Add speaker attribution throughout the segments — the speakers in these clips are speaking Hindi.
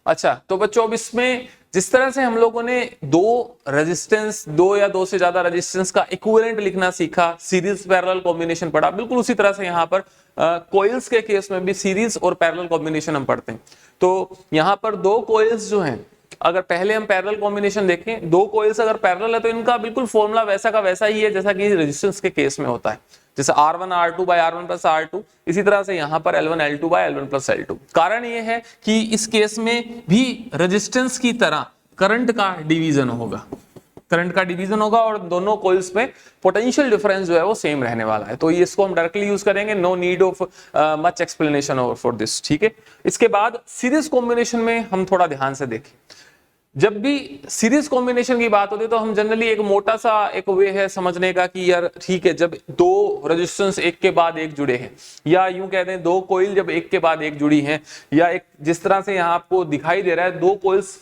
Speaker 1: अच्छा, तो बच्चों अब इसमें जिस तरह से हम लोगों ने दो रेजिस्टेंस, दो या दो से ज्यादा रेजिस्टेंस का इक्विवेलेंट लिखना सीखा, सीरीज पैरेलल कॉम्बिनेशन पढ़ा, बिल्कुल उसी तरह से यहाँ पर कोइल्स के केस में भी सीरीज और पैरेलल कॉम्बिनेशन हम पढ़ते हैं। तो यहाँ पर दो कोइल्स जो हैं, अगर पहले हम पैरेलल कॉम्बिनेशन देखें, दो कोइल्स अगर पैरेलल है तो इनका बिल्कुल फॉर्मूला वैसा का वैसा ही है जैसा कि रेजिस्टेंस के केस में होता है, जैसे R1 R2 by R1 plus R2, इसी तरह से यहां पर L1 L2 by L1 plus L2। कारण यह है कि इस केस में भी रेजिस्टेंस की तरह करंट का डिवीजन होगा, करंट का डिवीजन होगा और दोनों कॉइल्स में पोटेंशियल डिफरेंस जो है वो सेम रहने वाला है। तो इसको हम डायरेक्टली यूज करेंगे, no need of much explanation for this, ठीक है। इसके बाद सीरीज कॉम्बिनेशन में हम थोड़ा ध्यान से देखें। जब भी सीरीज कॉम्बिनेशन की बात होती है तो हम जनरली एक मोटा सा एक वे है समझने का कि यार ठीक है, जब दो रेजिस्टेंस एक के बाद एक जुड़े हैं, या यूं कहते हैं दो कोइल जब एक के बाद एक जुड़ी हैं, या एक जिस तरह से यहां आपको दिखाई दे रहा है दो कोइल्स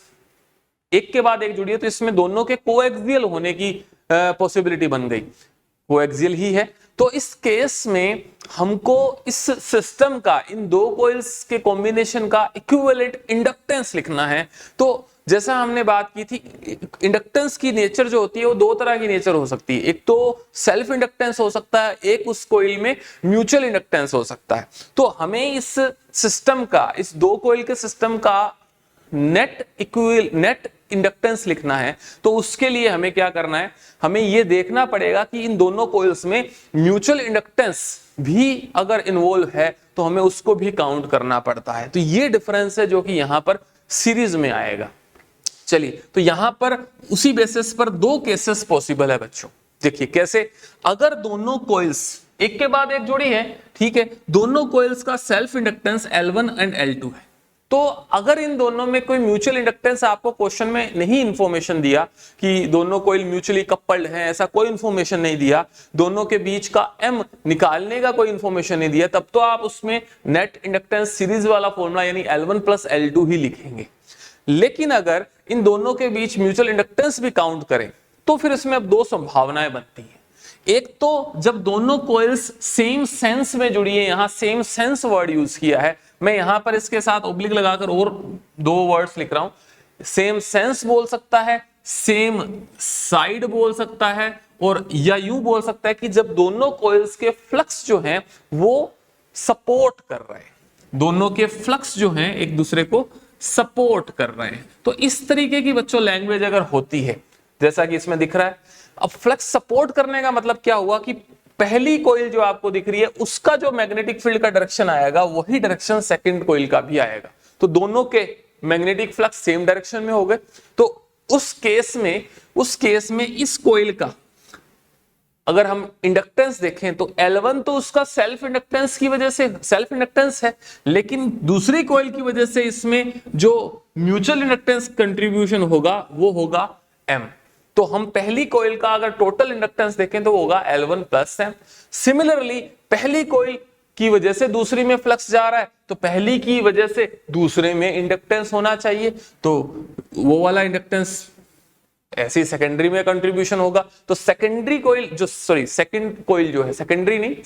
Speaker 1: एक के बाद एक जुड़ी है, तो इसमें दोनों के कोएक्सियल होने की पॉसिबिलिटी बन गई, कोएक्सियल ही है। तो इस केस में हमको इस सिस्टम का, इन दो कोइल्स के कॉम्बिनेशन का इक्विवेलेंट इंडक्टेंस लिखना है। तो जैसा हमने बात की थी, इंडक्टेंस की नेचर जो होती है वो दो तरह की नेचर हो सकती है, एक तो सेल्फ इंडक्टेंस हो सकता है, एक उस कोइल में म्यूचुअल इंडक्टेंस हो सकता है। तो हमें इस सिस्टम का, इस दो कोइल के सिस्टम का नेट इंडक्टेंस लिखना है। तो उसके लिए हमें क्या करना है, हमें यह देखना पड़ेगा कि इन दोनों कोइल्स में म्यूचुअल इंडक्टेंस भी अगर इन्वॉल्व है तो हमें उसको भी काउंट करना पड़ता है। तो ये डिफरेंस है जो कि यहां पर सीरीज में आएगा। चलिए, तो यहां पर उसी बेसिस पर दो केसेस पॉसिबल है बच्चों। देखिए कैसे, अगर दोनों कोइल्स एक के बाद एक जोड़ी है, ठीक है, दोनों कोइल्स का self inductance L1 and L2 है, तो अगर इन दोनों में कोई म्यूचुअल इंडक्टेंस आपको क्वेश्चन में नहीं इंफॉर्मेशन दिया कि दोनों कोइल म्यूचुअली कपल्ड हैं, ऐसा कोई इंफॉर्मेशन नहीं दिया, दोनों के बीच का M निकालने का कोई इंफॉर्मेशन नहीं दिया, तब तो आप उसमें नेट इंडक्टेंस सीरीज वाला फॉर्मूला यानी L1 प्लस L2 ही लिखेंगे। लेकिन अगर इन दोनों के बीच म्यूचुअल इंडक्टेंस भी काउंट करें तो फिर इसमें अब दो संभावनाएं बनती हैं। एक तो जब दोनों कोइल्स सेम सेंस में जुड़ी है, यहां सेम सेंस वर्ड यूज किया है, मैं यहां पर इसके साथ ऑब्लिक लगाकर और दो वर्ड्स लिख रहा हूं, सेम सेंस बोल सकता है, सेम साइड बोल सकता है, और या यूं बोल सकता है कि जब दोनों कोइल्स के फ्लक्स जो हैं वो सपोर्ट कर रहे हैं, दोनों के फ्लक्स जो हैं एक दूसरे को सपोर्ट कर रहे हैं। तो इस तरीके की बच्चों लैंग्वेज अगर होती है जैसा कि इसमें दिख रहा है, अब फ्लक्स सपोर्ट करने का मतलब क्या हुआ कि पहली कोइल जो आपको दिख रही है उसका जो मैग्नेटिक फील्ड का डायरेक्शन आएगा वही डायरेक्शन सेकंड कोइल का भी आएगा, तो दोनों के मैग्नेटिक फ्लक्स सेम डायरेक्शन में हो गए। तो उस केस में इस कोइल का अगर हम इंडक्टेंस देखें तो L1 तो उसका सेल्फ इंडक्टेंस की वजह से सेल्फ इंडक्टेंस है, लेकिन दूसरी कोइल की वजह से इसमें जो म्यूचुअल इंडक्टेंस कंट्रीब्यूशन होगा वो होगा M। तो हम पहली कोइल का अगर टोटल इंडक्टेंस देखें तो वो होगा L1 प्लस M। सिमिलरली पहली कोइल की वजह से दूसरी में फ्लक्स जा रहा है तो पहली की वजह से दूसरे में इंडक्टेंस होना चाहिए, तो वो वाला इंडक्टेंस ऐसे सेकेंडरी में कंट्रीब्यूशन होगा। तो सेकेंडरी कोइल जो सेकंड कोइल जो है, सेकेंडरी नहीं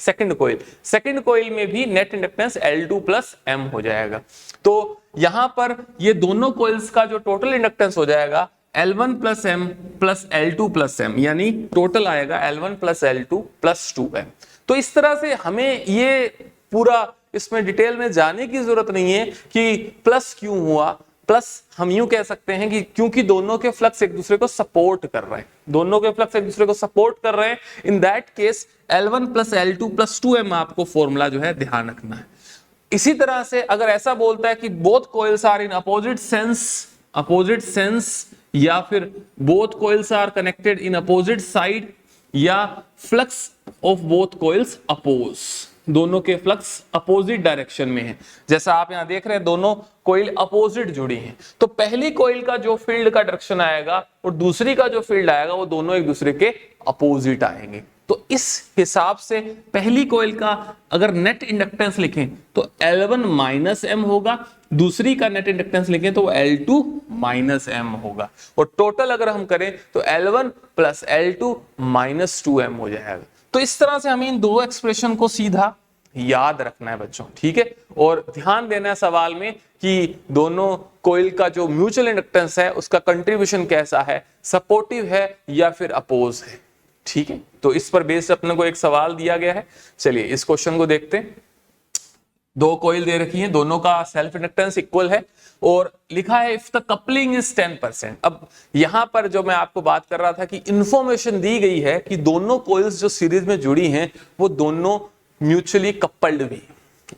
Speaker 1: सेकंड कोइल में भी net inductance L2 plus M हो जाएगा। तो यहां पर ये दोनों कोइल्स का जो टोटल इंडक्टेंस हो जाएगा L1 plus M plus L2 plus M, यानी टोटल आएगा L1 plus L2 plus 2M। तो इस तरह से हमें ये पूरा इसमें डिटेल में जाने की जरूरत नहीं है कि प्लस क्यों हुआ, प्लस हम यूं कह सकते हैं कि क्योंकि दोनों के फ्लक्स एक दूसरे को सपोर्ट कर रहे हैं, दोनों के फ्लक्स एक दूसरे को सपोर्ट कर रहे हैं, in that case L1 plus L2 plus 2M आपको फॉर्मूला जो है ध्यान रखना है। इसी तरह से अगर ऐसा बोलता है कि both coils are in opposite sense या फिर both coils are connected in opposite side, या flux of both coils oppose, दोनों के फ्लक्स अपोजिट डायरेक्शन में है, जैसा आप यहां देख रहे हैं दोनों कोइल अपोजिट जुड़ी हैं, तो पहली कोइल का जो फील्ड का डायरेक्शन आएगा और दूसरी का जो फील्ड आएगा वो दोनों एक दूसरे के अपोजिट आएंगे। तो इस हिसाब से पहली कोइल का अगर नेट इंडक्टेंस लिखें तो L1 माइनस M होगा, दूसरी का नेट इंडक्टेंस लिखें तो L2 माइनस M होगा, और टोटल अगर हम करें तो L1 plus L2 minus 2M हो जाएगा। तो इस तरह से हमें इन दो एक्सप्रेशन को सीधा याद रखना है बच्चों, ठीक है, और ध्यान देना है सवाल में कि दोनों कोइल का जो म्यूचुअल इंडक्टेंस है उसका कंट्रीब्यूशन कैसा है, सपोर्टिव है या फिर अपोज है। ठीक है, तो इस पर बेस्ड अपने को एक सवाल दिया गया है। चलिए इस क्वेश्चन को देखते हैं। दो कोइल दे रखी है, दोनों का सेल्फ इंडक्टेंस इक्वल है और लिखा है इफ द कपलिंग इज 10%। अब यहां पर जो मैं आपको बात कर रहा था कि इंफॉर्मेशन दी गई है कि दोनों कोइल्स जो सीरीज में जुड़ी हैं वो दोनों म्यूचुअली कपल्ड भी,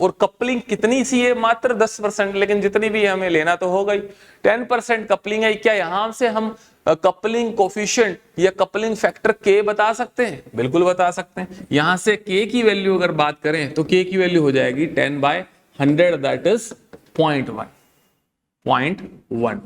Speaker 1: और कपलिंग कितनी सी है, मात्र 10%, लेकिन जितनी भी हमें लेना तो होगा ही। 10% कपलिंग है, क्या यहां से हम कपलिंग कोफिशिएंट या कपलिंग फैक्टर के बता सकते हैं? बिल्कुल बता सकते हैं। यहां से के की वैल्यू अगर बात करें तो के की वैल्यू हो जाएगी 10/100, दैट इज 0.1।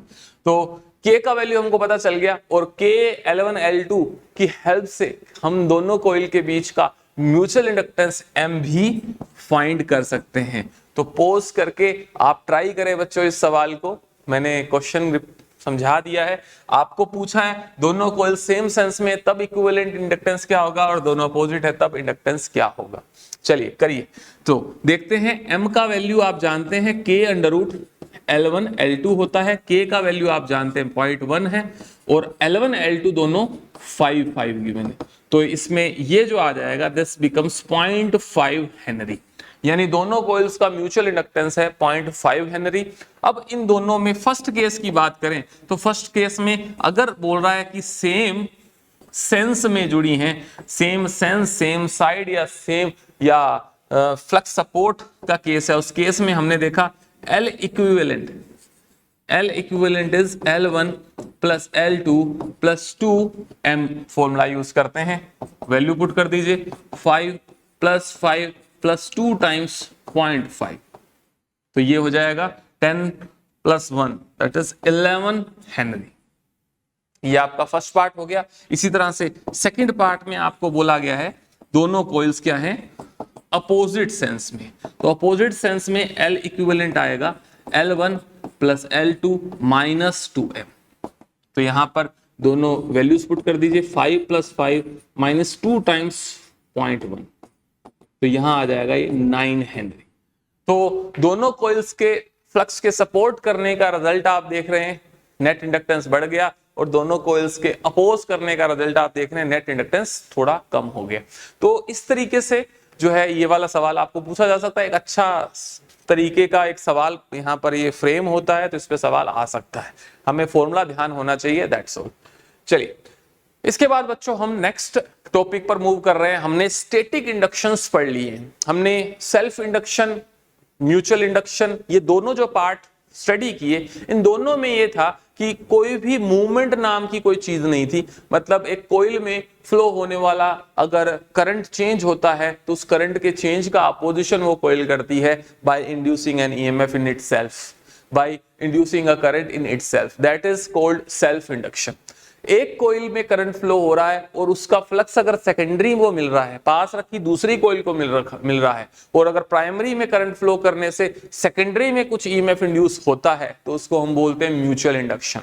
Speaker 1: तो के का वैल्यू हमको पता चल गया, और के L1 L2 की हेल्प से हम दोनों कोइल के बीच का म्यूचुअल इंडक्टेंस M भी फाइंड कर सकते हैं। तो पोज करके आप ट्राई करें बच्चों इस सवाल को। मैंने क्वेश्चन समझा दिया है, आपको पूछा है दोनों कोइल सेम सेंस में तब इक्विवेलेंट इंडक्टेंस क्या होगा और दोनों अपोजिट है तब इंडक्टेंस क्या होगा। चलिए करिए। तो देखते हैं M का वैल्यू आप जानते हैं K√L1 L2 होता है, K का वैल्यू आप जानते हैं 0.1 है, और L1 L2 दोनों 5 गिवन है। तो इसमें ये जो आ जाएगा दिस बिकम्स 0.5 हेनरी, यानी दोनों कोइल्स का म्यूचुअल इंडक्टेंस है 0.5 हेनरी। अब इन दोनों में फर्स्ट केस की बात करें तो फर्स्ट केस में अगर बोल रहा है कि सेम सेंस में जुड़ी हैं, सेम सेंस, सेम साइड या सेम या फ्लक्स सपोर्ट का केस है, उस केस में हमने देखा L equivalent is L1 plus L2 plus 2M formula use करते हैं। वैल्यू पुट कर दीजिए, 5 प्लस 5 प्लस 2 टाइम्स 0.5, तो ये हो जाएगा 10 प्लस 1 दैट इज 11 हेनरी। ये आपका फर्स्ट पार्ट हो गया। इसी तरह से सेकंड पार्ट में आपको बोला गया है दोनों कोइल्स क्या हैं, अपोजिट सेंस में। तो अपोजिट सेंस में L इक्विवेलेंट आएगा L1 plus L2 minus 2M। तो यहां पर दोनों वैल्यूज पुट कर दीजिए, 5 प्लस 5 माइनस 2 टाइम्स 0.1, तो यहां आ जाएगा ये 9 हेनरी। तो दोनों कॉइल्स के फ्लक्स के सपोर्ट करने का रिजल्ट आप देख रहे हैं, नेट इंडक्टेंस बढ़ गया, और दोनों कॉइल्स के अपोज करने का रिजल्ट आप देख रहे हैं, नेट इंडक्टेंस थोड़ा कम हो गया। तो इस तरीके से जो है ये वाला सवाल आपको पूछा जा सकता है। एक अच्छा तरीके का एक सवाल यहाँ पर ये फ्रेम होता है, तो इस पे सवाल आ सकता है। हमें फॉर्मूला ध्यान होना चाहिए, दैट्स ऑल। चलिए इसके बाद बच्चों हम नेक्स्ट टॉपिक पर मूव कर रहे हैं। हमने स्टैटिक इंडक्शंस पढ़ लिए, हमने सेल्फ इंडक्शन, म्यूचुअल इंडक्शन, ये दोनों जो पार्ट स्टडी किए, इन दोनों में ये था कि कोई भी मूवमेंट नाम की कोई चीज नहीं थी। मतलब एक कोइल में फ्लो होने वाला अगर करंट चेंज होता है तो उस करंट के चेंज का अपोजिशन वो कोइल करती है by inducing an EMF in itself, by inducing a current in itself, that is called self induction. एक कोइल में करंट फ्लो हो रहा है और उसका फ्लक्स अगर सेकेंडरी वो मिल रहा है, पास रखी दूसरी कोइल को मिल रहा है, और अगर प्राइमरी में करंट फ्लो करने से सेकेंडरी में कुछ ईएमएफ इंड्यूस होता है तो उसको हम बोलते हैं म्यूचुअल इंडक्शन।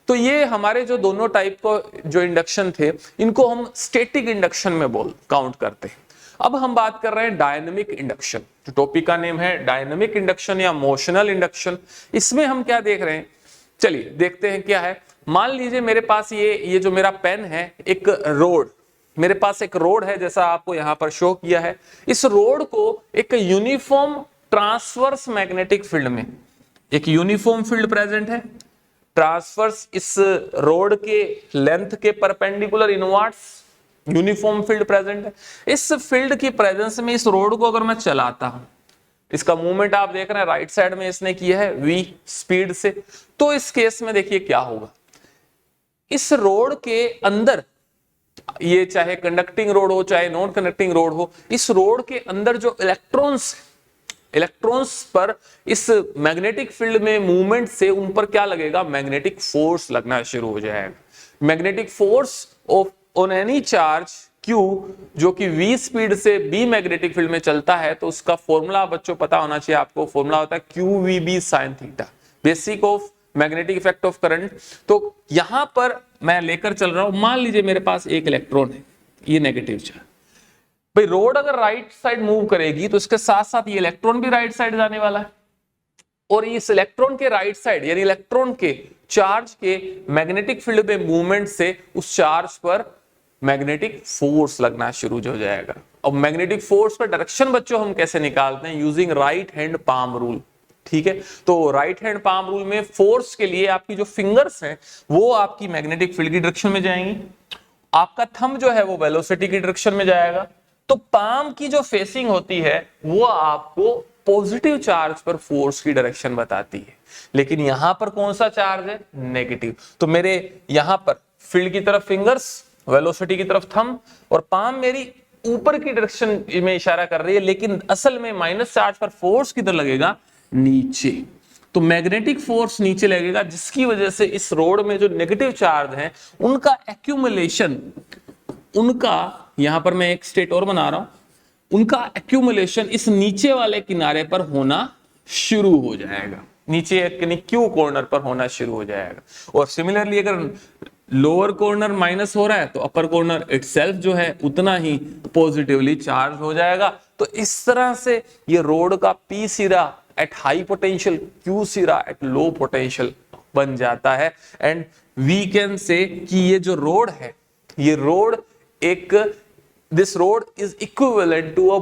Speaker 1: तो ये हमारे जो दोनों टाइप को जो इंडक्शन थे इनको हम स्टैटिक इंडक्शन में काउंट करते हैं। अब हम बात कर रहे हैं डायनेमिक इंडक्शन, जो टॉपिक का नेम है डायनेमिक इंडक्शन या मोशनल इंडक्शन। इसमें हम क्या देख रहे हैं, चलिए देखते हैं क्या है। मान लीजिए मेरे पास ये जो मेरा पेन है, एक रोड, मेरे पास एक रोड है जैसा आपको यहां पर शो किया है। इस रोड को एक यूनिफॉर्म ट्रांसवर्स मैग्नेटिक फील्ड में, एक यूनिफॉर्म फील्ड प्रेजेंट है, ट्रांसवर्स इस रोड के लेंथ के perpendicular inverts uniform field present है। इस फील्ड की प्रेजेंस में इस रोड को अगर मैं चलाता हूं, इसका मूवमेंट आप देख रहे हैं राइट साइड में इसने किया है v स्पीड से, तो इस केस में देखिए क्या होगा। इस रोड के अंदर, ये चाहे कंडक्टिंग रोड हो चाहे नॉन कंडक्टिंग रोड हो, इस रोड के अंदर जो इलेक्ट्रॉन्स पर इस मैग्नेटिक फील्ड में मूवमेंट से उन पर क्या लगेगा, मैग्नेटिक फोर्स लगना शुरू हो जाएगा। Magnetic force of on any charge Q जो कि v स्पीड से b मैग्नेटिक फील्ड में चलता है, तो उसका फॉर्मूला बच्चों पता होना चाहिए आपको। फॉर्मूला होता है QVB sin theta, basic of magnetic effect of current. तो यहां पर मैं लेकर चल रहा हूं, मान लीजिए मेरे पास एक इलेक्ट्रॉन है, ये नेगेटिव चार्ज। भाई रोड अगर राइट साइड मूव करेगी तो इसके साथ साथ ये इलेक्ट्रॉन भी राइट साइड जाने वाला है। और इस इलेक्ट्रॉन के राइट साइड यानी इलेक्ट्रॉन के चार्ज के मैग्नेटिक फील्ड में मूवमेंट से उस चार्ज पर मैग्नेटिक फोर्स लगना शुरू हो जाएगा। अब मैग्नेटिक फोर्स का डायरेक्शन बच्चों हम कैसे निकालते हैं? Using right hand palm rule. ठीक है, तो राइट हैंड पाम रूल में फोर्स के लिए आपकी जो फिंगर्स हैं वो आपकी मैग्नेटिक फील्ड की डायरेक्शन में जाएंगी, आपका थंब जो है वो वेलोसिटी की डायरेक्शन में जाएगा। तो पाम की जो फेसिंग होती है वो आपको पॉजिटिव चार्ज पर फोर्स की डायरेक्शन बताती है, लेकिन यहां पर कौन सा चार्ज है? नेगेटिव। तो मेरे यहां पर फील्ड की तरफ फिंगर्स, वेलोसिटी की तरफ थंब, और पाम मेरी ऊपर की डायरेक्शन में इशारा कर रही है, लेकिन असल में माइनस चार्ज पर फोर्स किधर लगेगा? नीचे। तो मैग्नेटिक फोर्स नीचे लगेगा, जिसकी वजह से इस रोड में जो नेगेटिव चार्ज है उनका एक्यूमुलेशन, उनका यहां पर मैं एक स्टेट और बना रहा हूं, उनका एक्यूमुलेशन इस नीचे वाले किनारे पर होना शुरू हो जाएगा, नीचे यानी क्यू कॉर्नर पर होना शुरू हो जाएगा। और सिमिलरली अगर लोअर कॉर्नर माइनस हो रहा है तो अपर कॉर्नर इटसेल्फ जो है उतना ही पॉजिटिवली चार्ज हो जाएगा। तो इस तरह से ये रोड का पी सिरा एट हाई पोटेंशियल, क्यू सिरा एट लो पोटेंशियल बन जाता है। एंड वी कैन से कि ये जो रोड है, ये रोड एक, this rod is equivalent to a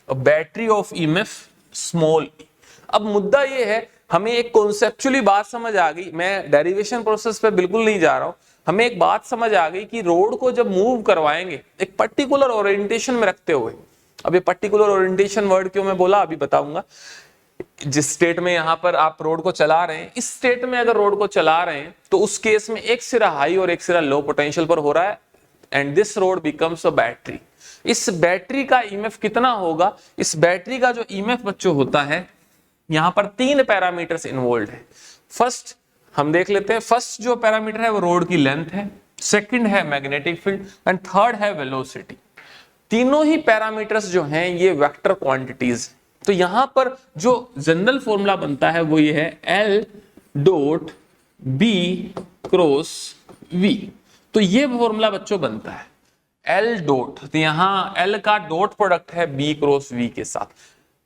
Speaker 1: battery of EMF small E. अब मुद्दा ये है, हमें एक कॉन्सेप्चुअली बात समझ आ गई, मैं डेरिवेशन प्रोसेस पे बिल्कुल नहीं जा रहा हूं, हमें एक बात समझ आ गई कि रोड को जब मूव करवाएंगे एक पर्टिकुलर ओरिएंटेशन में रखते हुए, अब ये पर्टिकुलर ओरिएंटेशन वर्ड क्यों मैं बोला अभी बताऊंगा। जिस स्टेट में यहां पर आप रोड को चला रहे हैं, इस स्टेट में अगर रोड को चला रहे हैं तो उस केस में एक सिरा हाई और एक सिरा लो पोटेंशियल पर हो रहा है, and this road becomes a battery. इस बैटरी का ईएमएफ कितना होगा? इस बैटरी का जो ईएमएफ बच्चों होता है, यहां पर 3 पैरामीटर्स इन्वॉल्व है। फर्स्ट हम देख लेते हैं, फर्स्ट जो पैरामीटर है वो रोड की लेंथ है, सेकंड है मैग्नेटिक फील्ड, एंड थर्ड है वेलोसिटी। तीनों ही पैरामीटर्स जो हैं ये वेक्टर क्वांटिटीज। तो यहां पर जो जनरल फॉर्मूला बनता है वो ये है L dot B cross V। तो ये फॉर्मूला बच्चों बनता है L डॉट, तो यहां L का डॉट प्रोडक्ट है B क्रॉस V के साथ।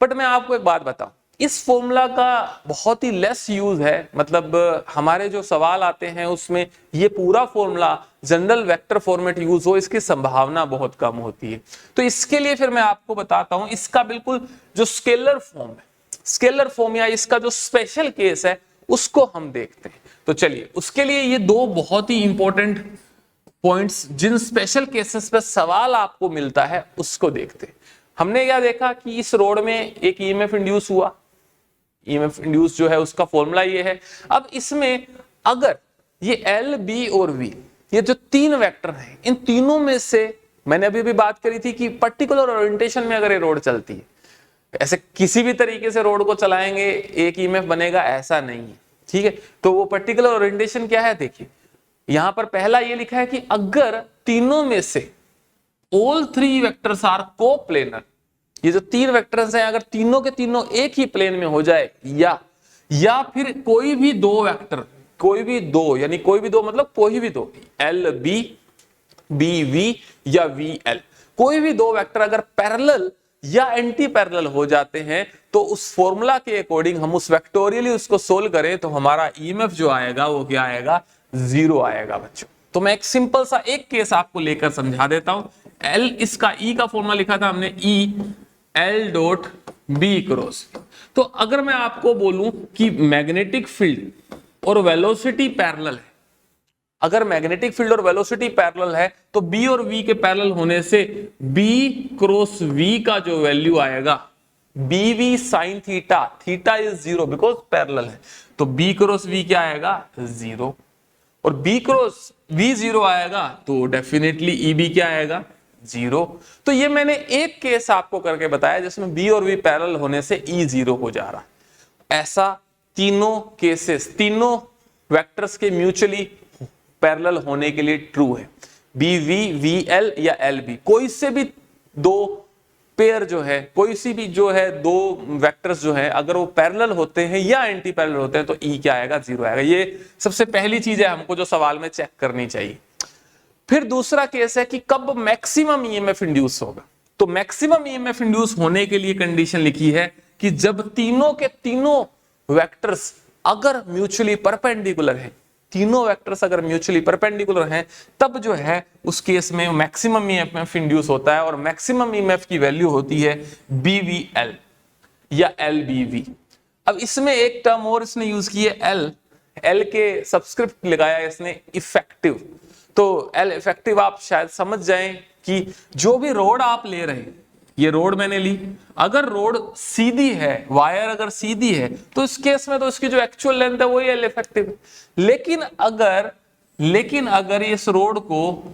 Speaker 1: बट मैं आपको एक बात बताऊं, इस फॉर्मूला का बहुत ही लेस यूज है, मतलब हमारे जो सवाल आते हैं उसमें ये पूरा formula general vector format use हो, इसकी संभावना बहुत कम होती है। तो इसके लिए फिर मैं आपको बताता हूं, इसका बिल्कुल जो स्केलर फॉर्म है, स्केलर फॉर्म या इसका जो स्पेशल केस है उसको हम देखते हैं। तो चलिए उसके लिए ये दो बहुत ही इंपॉर्टेंट पॉइंट्स, जिन स्पेशल केसेस पे सवाल आपको मिलता है उसको देखते हैं। हमने क्या देखा कि इस रोड में एक ईएमएफ इंड्यूस हुआ, ईएमएफ इंड्यूस जो है उसका फॉर्मूला ये है। अब इसमें अगर ये L, B और V, ये जो 3 वेक्टर हैं, इन तीनों में से मैंने अभी भी बात करी थी कि पर्टिकुलर ओरिएंटेशन में अगर ये रोड चलती है, ऐसे किसी भी तरीके से रोड को चलाएंगे एक ईएमएफ बनेगा ऐसा नहीं है, ठीक है। तो वो पर्टिकुलर ओरिएंटेशन क्या है, देखिए यहां पर पहला ये लिखा है कि अगर तीनों में से ऑल 3 वेक्टर्स आर कोप्लेनर, ये जो 3 वेक्टर्स हैं अगर तीनों के तीनों एक ही प्लेन में हो जाए, या फिर कोई भी 2 वेक्टर, कोई भी 2 यानी कोई भी 2 मतलब कोई भी 2, L B, B V या V L, कोई भी 2 वेक्टर अगर पैरेलल या एंटी पैरेलल हो जाते हैं तो उस फॉर्मूला के अकॉर्डिंग हम उस वेक्टोरियली उसको सोल्व करें तो हमारा ईएमएफ जो आएगा वो क्या आएगा? 0 आएगा बच्चों। तो मैं एक सिंपल सा एक केस आपको लेकर समझा देता हूं। L, इसका E का फॉर्मूला लिखा था हमने E L dot B cross. तो अगर मैं आपको बोलूं कि मैग्नेटिक फील्ड और वेलोसिटी पैरेलल है, अगर मैग्नेटिक फील्ड और वेलोसिटी पैरेलल है तो B और V के पैरेलल होने से B क्रॉस V का जो वैल्यू आएगा BV sine theta, theta is 0 because parallel है, तो B क्रॉस V क्या आएगा? 0। और B क्रॉस V 0 आएगा तो डेफिनेटली EB क्या आएगा? 0। तो ये मैंने एक केस आपको करके बताया जिसमें B और V पैरेलल होने से E 0 हो जा रहा। ऐसा तीनों केसेस, तीनों वेक्टर्स के म्यूचुअली पैरेलल होने के लिए ट्रू है। BV, VL या LB, कोई से भी 2 पेयर जो है, कोई सी भी जो है 2 वेक्टर्स जो है अगर वो पैरेलल होते हैं या एंटी पैरेलल होते हैं तो E क्या आएगा? 0 आएगा। ये सबसे पहली चीज है हमको जो सवाल में चेक करनी चाहिए। फिर दूसरा केस है कि कब मैक्सिमम ईएमएफ इंड्यूस होगा। तो मैक्सिमम ईएमएफ इंड्यूस होने के लिए कंडीशन लिखी है कि जब तीनों के तीनों वेक्टर्स अगर म्यूचुअली परपेंडिकुलर है, तीनों वेक्टर्स अगर म्यूचुअली परपेंडिकुलर हैं, तब जो है उस केस में मैक्सिमम ईएमएफ इंड्यूस होता है और मैक्सिमम ईएमएफ की वैल्यू होती है बीवीएल या एलबीवी। अब इसमें एक टर्म और इसने यूज की है एल, एल के सबस्क्रिप्ट लगाया है इसने इफेक्टिव। तो एल इफेक्टिव आप शायद समझ जाएं कि जो भी रोड आप ले रहे हैं, ये रोड मैंने ली, अगर रोड सीधी है, वायर अगर सीधी है, तो इस केस में तो इसकी जो एक्चुअल लेंथ है वही एल इफेक्टिव है। लेकिन अगर इस रोड को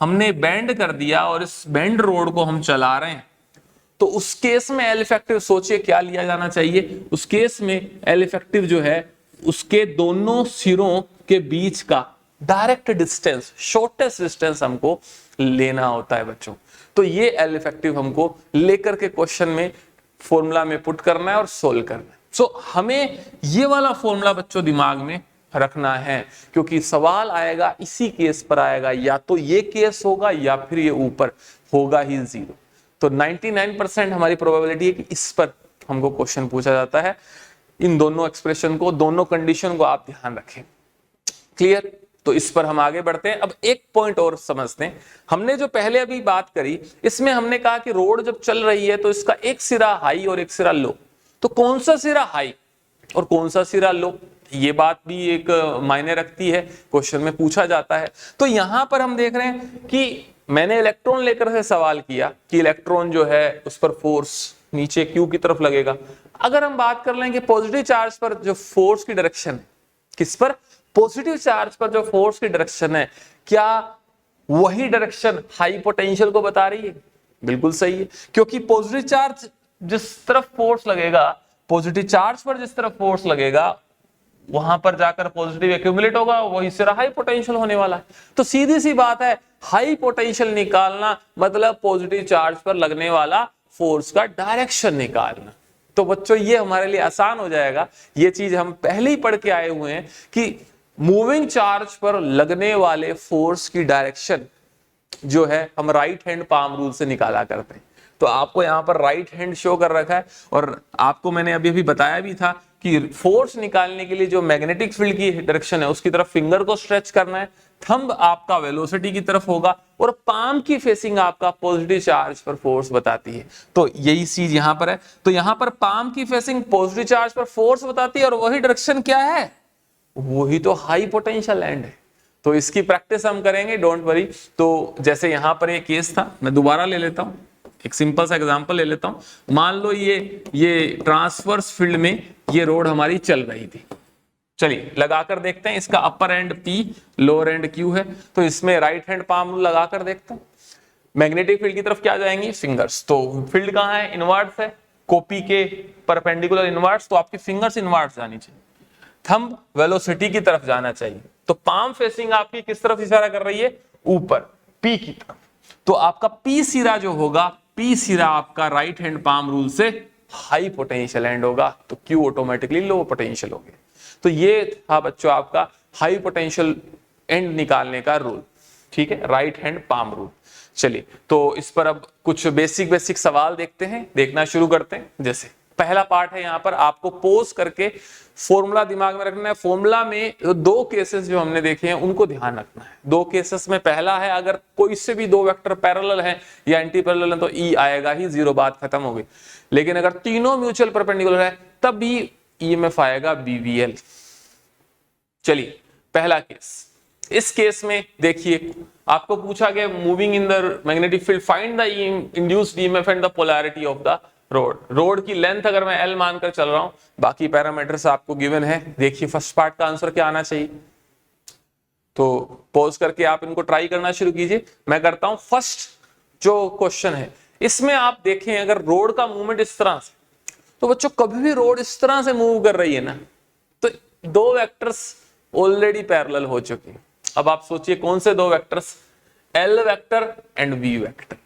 Speaker 1: हमने बेंड कर दिया और इस बेंड रोड को हम चला रहे हैं, तो उस केस में एल इफेक्टिव सोचिए क्या लिया जाना चाहिए। उस केस में एल इफेक्टिव जो है उसके दोनों सिरों के बीच का डायरेक्ट डिस्टेंस, शॉर्टेस्ट डिस्टेंस हमको लेना होता है बच्चों। तो ये एल इफेक्टिव हमको लेकर के क्वेश्चन में फॉर्मूला में पुट करना है और सोल्व करना है। सो हमें ये वाला फॉर्मूला बच्चों दिमाग में रखना है, क्योंकि सवाल आएगा इसी केस पर आएगा, या तो ये केस होगा या फिर ये ऊपर होगा ही जीरो। तो 99% हमारी प्रोबेबिलिटी है कि इस पर हमको क्वेश्चन पूछा जाता है। इन दोनों एक्सप्रेशन को, दोनों कंडीशन को आप ध्यान रखें। क्लियर? तो इस पर हम आगे बढ़ते हैं। अब एक पॉइंट और समझते हैं। हमने जो पहले अभी बात करी, इसमें हमने कहा कि रोड जब चल रही है तो इसका एक सिरा हाई और एक सिरा लो। तो कौन सा सिरा हाई और कौन सा सिरा लो, ये बात भी एक मायने रखती है, क्वेश्चन में पूछा जाता है। तो यहां पर हम देख रहे हैं कि मैंने इलेक्ट्रॉन लेकर से सवाल किया कि इलेक्ट्रॉन जो है उस पर फोर्स नीचे क्यू की तरफ लगेगा। अगर हम बात कर लें कि पॉजिटिव चार्ज पर जो फोर्स की डायरेक्शन है, किस पर? पॉजिटिव चार्ज पर जो फोर्स की डायरेक्शन है, क्या वही डायरेक्शन हाई पोटेंशियल को बता रही है? बिल्कुल सही है, क्योंकि पॉजिटिव चार्ज जिस तरफ फोर्स लगेगा, पॉजिटिव चार्ज पर जिस तरफ फोर्स लगेगा वहां पर जाकर पॉजिटिव एक्यूमुलेट होगा, वही सिरा हाई पोटेंशियल होने वाला है। तो सीधी सी बात है, हाई पोटेंशियल निकालना मतलब पॉजिटिव चार्ज पर लगने वाला फोर्स का डायरेक्शन निकालना। तो बच्चों ये हमारे लिए आसान हो जाएगा। ये चीज हम पहले ही पढ़ के आए हुए हैं कि मूविंग चार्ज पर लगने वाले फोर्स की डायरेक्शन जो है हम राइट हैंड पाम रूल से निकाला करते हैं। तो आपको यहाँ पर राइट हैंड शो कर रखा है, और आपको मैंने अभी बताया भी था कि फोर्स निकालने के लिए जो मैग्नेटिक फील्ड की डायरेक्शन है उसकी तरफ फिंगर को स्ट्रेच करना है, थंब आपका वेलोसिटी की तरफ होगा और पाम की फेसिंग आपका पॉजिटिव चार्ज पर फोर्स बताती है। तो यही चीज यहाँ पर है। तो यहाँ पर पाम की फेसिंग पॉजिटिव चार्ज पर फोर्स बताती है और वही डायरेक्शन क्या है? वही तो हाई पोटेंशियल एंड है। तो इसकी प्रैक्टिस हम करेंगे, डोंट वरी। तो जैसे यहाँ पर एक केस था, मैं दोबारा ले लेता हूँ, एक सिंपल सा एग्जांपल ले लेता हूं। मान लो ये ट्रांसवर्स फील्ड में ये रोड हमारी चल रही थी। चलिए लगाकर देखते हैं। इसका upper end P, lower end Q है। तो इसमें राइट हैंड पाम रूल लगाकर देखते हैं। मैग्नेटिक फील्ड की तरफ क्या जाएंगी? फिंगर्स। तो फील्ड कहाँ है? इनवर्ट्स है, कॉपी के परपेंडिकुलर इनवर्ट्स, तो आपकी फिंगर्स इनवर्ट्स जानी चाहिए। थंब वेलोसिटी की तरफ जाना चाहिए। तो पाम फेसिंग आपकी किस तरफ इशारा कर रही है? ऊपर, P की तरफ। तो आपका P सिरा जो होगा, P सिरा आपका राइट हैंड पाम रूल से हाई पोटेंशियल एंड होगा, तो Q ऑटोमेटिकली लो पोटेंशियल हो गया। तो ये था बच्चों आपका हाई पोटेंशियल एंड निकालने का रूल। ठीक है, राइट हैंड पाम रूल। चलिए तो इस पर अब कुछ बेसिक सवाल देखते हैं, देखना शुरू करते हैं। जैसे पहला पार्ट है, यहाँ पर आपको पोज करके फॉर्मूला दिमाग में रखना है। फॉर्मूला में दो केसेस जो हमने देखे हैं उनको ध्यान रखना है। दो केसेस में पहला है, अगर कोई से भी दो वेक्टर पैरेलल है या एंटी पैरेलल है तो E आएगा ही, जीरो, बात खत्म हो गई। लेकिन अगर तीनों म्यूचुअल परपेंडिकुलर है तब भी EMF आएगा BVL। चलिए पहला केस। इस केस में देखिए आपको पूछा गया moving in the magnetic field, find the induced EMF and the polarity of the road की लेंथ अगर मैं L मानकर चल रहा हूं, बाकी पैरामीटर्स आपको गिवन है। देखिए फर्स्ट पार्ट का आंसर क्या आना चाहिए। तो पॉज करके आप इनको ट्राई करना शुरू कीजिए। मैं करता हूं फर्स्ट जो क्वेश्चन है, इसमें आप देखें अगर रोड का मूवमेंट इस तरह से, तो बच्चों कभी भी रोड इस तरह से मूव कर रही है ना, तो दो वेक्टर्स ऑलरेडी पैरेलल हो चुके हैं। अब आप सोचिए कौन से दो vectors? L vector and V vector.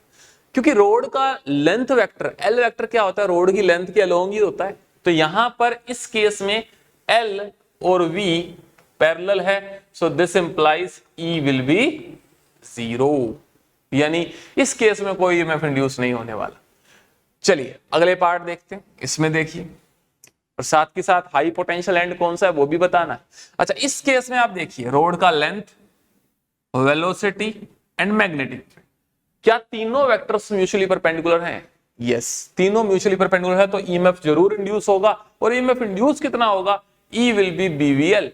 Speaker 1: क्योंकि रोड का लेंथ वेक्टर L वेक्टर क्या होता है? रोड की लेंथ के अलोंग ही होता है। तो यहां पर इस केस में L और V पैरेलल है, so this implies E will be 0, यानी इस केस में कोई EMF इंड्यूस नहीं होने वाला। चलिए अगले पार्ट देखते हैं। इसमें देखिए और साथ के साथ हाई पोटेंशियल एंड कौन सा है वो भी बताना है। अच्छा, इस केस में आप देखिए रोड का length, velocity and magnetic field, क्या तीनों वेक्टर्स म्यूचुअली परपेंडिकुलर हैं? यस, तीनों म्यूचुअली परपेंडिकुलर है, तो ईएमएफ जरूर इंड्यूस होगा। और ईएमएफ इंड्यूस कितना होगा? ई विल बी बीवीएल।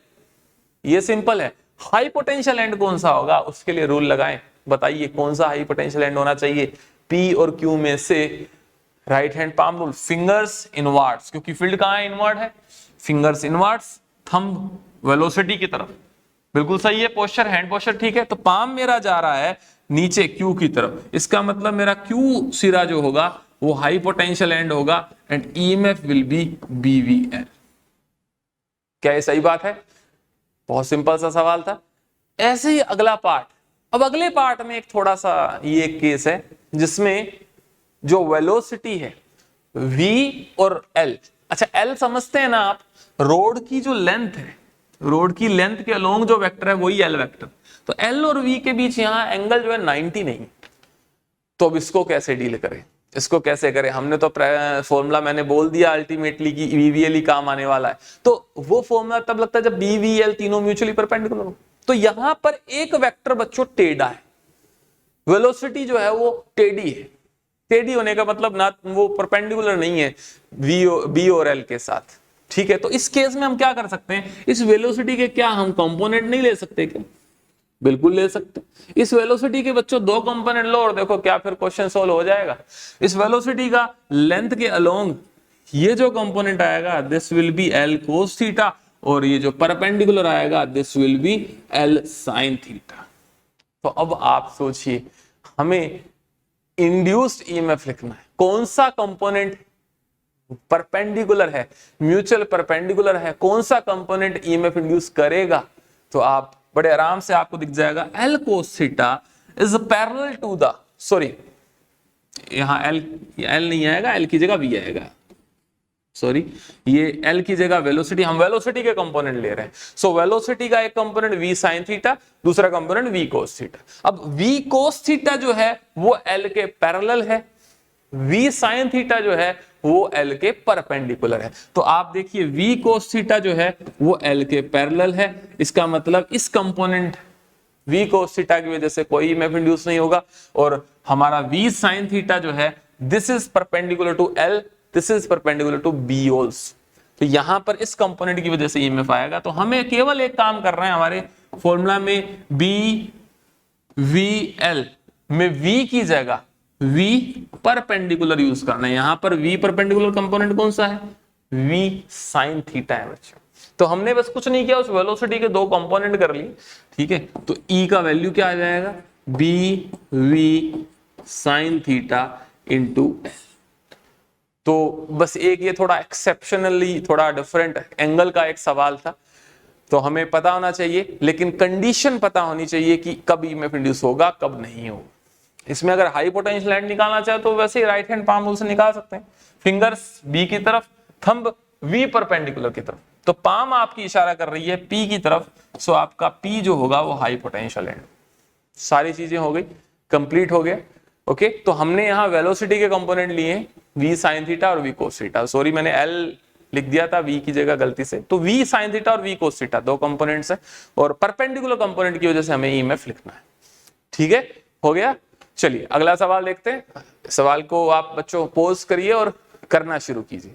Speaker 1: ये सिंपल है। हाई पोटेंशियल एंड कौन सा होगा उसके लिए रूल लगाएं, बताइए कौन सा हाई पोटेंशियल एंड होना चाहिए? पी और क्यू में से right hand palm rule, fingers inwards, क्योंकि फील्ड कहां है? इनवर्ड है, फिंगर्स इनवर्ड्स, थंब वेलोसिटी की तरफ। बिल्कुल सही है पोस्चर, हैंड पोस्चर ठीक है। तो पाम मेरा जा रहा है नीचे क्यू की तरफ, इसका मतलब मेरा क्यू सिरा जो होगा वो हाई पोटेंशियल एंड होगा and EMF will be BVL. क्या ये सही बात है? बहुत सिंपल सा सवाल था। ऐसे ही अगला पार्ट, अब अगले पार्ट में एक थोड़ा सा ये केस है जिसमें जो वेलोसिटी है v और l, अच्छा l समझते हैं ना आप, रोड की जो लेंथ है, रोड की लेंथ के अलोंग जो वेक्टर है वही l वेक्टर, तो l और v के बीच यहां एंगल जो है 90 नहीं, तो अब इसको कैसे डील करें, इसको कैसे करें? हमने तो फॉर्मूला मैंने बोल दिया अल्टीमेटली कि बीवीएल ही काम आने वाला है, तो वो फॉर्मूला तब लगता है जब बीवीएल तीनों म्यूचुअली परपेंडिकुलर हो। तो यहां पर एक वेक्टर बच्चों टेढ़ा है, वेलोसिटी जो है वो टेढ़ी है। टेढ़ी होने का मतलब ना वो परपेंडिकुलर नहीं है बी और एल के साथ, ठीक है। तो इस केस में हम क्या कर सकते हैं, इस वेलोसिटी के क्या हम कंपोनेंट नहीं ले सकते क्या? बिल्कुल ले सकते। इस वेलोसिटी के बच्चों दो कंपोनेंट लो और देखो क्या फिर क्वेश्चन सॉल्व हो जाएगा। इस वेलोसिटी का लेंथ के अलोंग ये जो कंपोनेंट आएगा this will be L cos theta, और ये जो परपेंडिकुलर आएगा this will be L sine theta. तो अब आप सोचिए हमें इंड्यूस्ड ईएमएफ लिखना है, कौन सा कंपोनेंट परपेंडिकुलर है, म्यूचुअल परपेंडिकुलर है, कौन सा कंपोनेंट ईएमएफ इंड्यूस करेगा? तो आप बड़े आराम से आपको दिख जाएगा L cos theta is parallel to the, sorry यहां एल नहीं आएगा, एल की जगह वी आएगा, सॉरी ये एल की जगह वेलोसिटी, हम वेलोसिटी के कंपोनेंट ले रहे हैं। सो वेलोसिटी का एक कंपोनेंट v sin थीटा, दूसरा कंपोनेंट v cos थीटा। अब v cos थीटा जो है वो एल के पैरेलल है, v sin थीटा जो है वो एल के परपेंडिकुलर है। तो आप देखिए v cos थीटा जो है वो एल के पैरेलल है, इसका मतलब इस कंपोनेंट v cos थीटा की वजह से कोई ईएमएफ इंड्यूस नहीं होगा, और हमारा v sin थीटा जो है this is perpendicular to l, this is perpendicular to B also. तो यहां पर इस कंपोनेंट की वजह से ईएमएफ आएगा। तो हमें केवल एक काम कर रहे हैं, हमारे फॉर्मूला में बी वी एल में v की जगह v परपेंडिकुलर यूज करना है। यहां पर v परपेंडिकुलर कंपोनेंट कौन सा है? v साइन थीटा है बच्चों। तो हमने बस कुछ नहीं किया, उस वेलोसिटी के दो कंपोनेंट कर लिए, ठीक है। तो e का वैल्यू क्या आ जाएगा? B V sine theta into L. तो बस एक ये थोड़ा एक्सेप्शनली थोड़ा डिफरेंट एंगल का एक सवाल था, तो हमें पता होना चाहिए, लेकिन कंडीशन पता होनी चाहिए कि कब ईएमएफ इंड्यूस होगा कब नहीं होगा। इसमें अगर हाई पोटेंशियल एंड निकालना चाहे तो वैसे ही राइट हैंड पाम रूल से निकाल सकते हैं, फिंगर्स बी की तरफ, थंब वी परपेंडिकुलर की तरफ। तो पाम आपकी इशारा कर रही है पी की तरफ, सो आपका पी जो होगा वो हाई पोटेंशियल एंड। सारी चीजें हो गई, कंप्लीट हो गया। ओके, तो हमने यहाँ वेलोसिटी के कंपोनेंट लिए v sin थीटा और v cos थीटा, सॉरी मैंने l लिख दिया था v की जगह गलती से, तो v sin थीटा और v cos थीटा दो कंपोनेंट्स है, और परपेंडिकुलर कंपोनेंट की वजह से हमें ईएमएफ लिखना है। ठीक है, हो गया। चलिए अगला सवाल देखते हैं। सवाल को आप बच्चों पॉज करिए और करना शुरू कीजिए।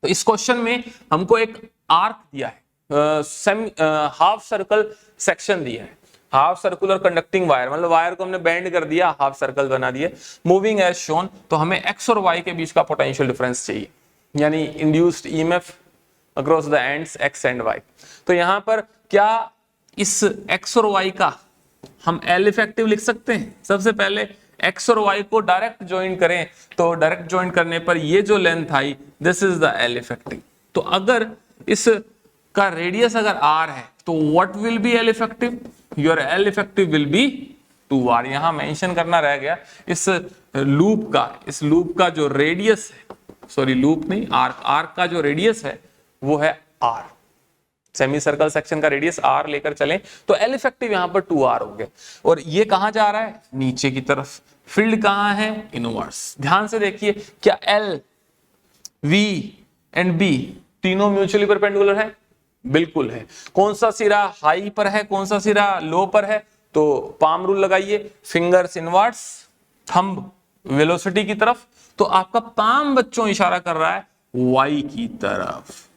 Speaker 1: तो इस क्वेश्चन में हमको एक आर्क दिया है, हाफ सर्कल सेक्शन दिया है, हाफ सर्कुलर कंडक्टिंग वायर, मतलब वायर को हमने बेंड कर दिया, हाफ सर्कल बना दिया, मूविंग एज शोन। तो हमें एक्स और वाई के बीच का पोटेंशियल डिफरेंस चाहिए, यानी induced EMF across the ends X and Y. तो यहां पर क्या इस एक्स और वाई का हम एल इफेक्टिव लिख सकते हैं? सबसे पहले एक्स और वाई को डायरेक्ट ज्वाइन करें, तो डायरेक्ट ज्वाइन करने पर ये जो length I this is the L effective. तो अगर इस का रेडियस अगर आर है तो what will be L effective? Your L effective will be 2r। यहां मेंशन करना रह गया, इस लूप का जो रेडियस है, सॉरी लूप नहीं, आर्क का जो रेडियस है वो है r। सेमी सर्कल सेक्शन का रेडियस r लेकर चलें तो एल इफेक्टिव यहां पर 2r हो गया, और ये कहां जा रहा है? नीचे की तरफ। फील्ड कहां है? इनवर्स। ध्यान से देखिए, क्या एल वी एंड बी तीनों म्यूचुअली परपेंडिकुलर है, बिल्कुल है। कौन सा सिरा हाई पर है, कौन सा सिरा लो पर है, तो पाम रूल लगाइए, फिंगर्स इनवर्ट्स, थंब वेलोसिटी की तरफ, तो आपका पाम बच्चों इशारा कर रहा है वाई की तरफ।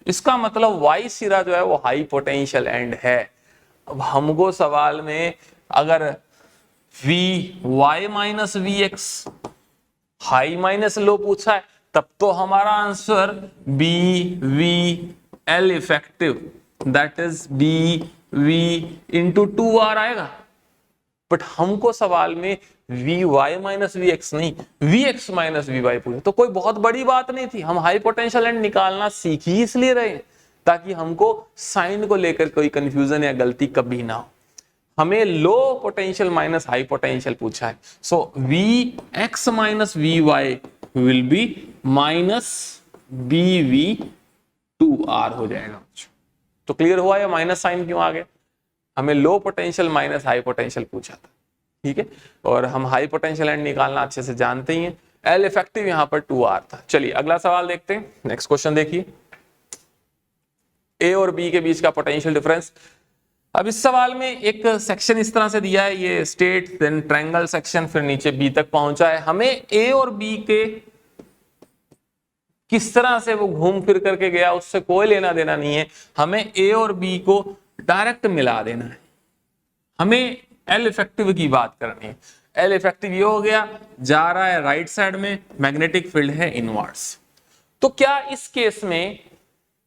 Speaker 1: इसका मतलब वाई सिरा जो है वो हाई पोटेंशियल एंड है। अब हमको सवाल में अगर V Y minus V X high minus low पूछा है, तब तो हमारा answer B V L effective that is B V into 2r आएगा। बट हमको सवाल में V Y minus V X नहीं, V X minus V Y पूछे, तो कोई बहुत बड़ी बात नहीं थी। हम हाई पोटेंशियल एंड निकालना सीख ही इसलिए रहे हैं ताकि हमको साइन को लेकर कोई कंफ्यूजन या गलती कभी ना हो। हमें low potential minus high potential पूछा है, so V X minus V Y will be minus B V 2r हो जाएगा। तो क्लियर हुआ या माइनस साइन क्यों आ गया? हमें low potential minus high potential पूछा था, ठीक है, और हम हाई पोटेंशियल एंड निकालना अच्छे से जानते ही हैं। एल इफेक्टिव यहां पर 2r था। चलिए अगला सवाल देखते हैं। नेक्स्ट क्वेश्चन देखिए, ए और बी के बीच का पोटेंशियल डिफरेंस। अब इस सवाल में एक सेक्शन इस तरह से दिया है, ये स्टेट देन ट्रायंगल सेक्शन, फिर नीचे बी तक पहुंचा है। हमें ए और बी के किस तरह से वो घूम फिर करके गया उससे कोई लेना देना नहीं है, हमें ए और बी को डायरेक्ट मिला देना है। हमें एल इफेक्टिव की बात करनी है। एल इफेक्टिव ये हो गया, जा रहा है राइट साइड में, मैग्नेटिक फील्ड है इनवर्स। तो क्या इस केस में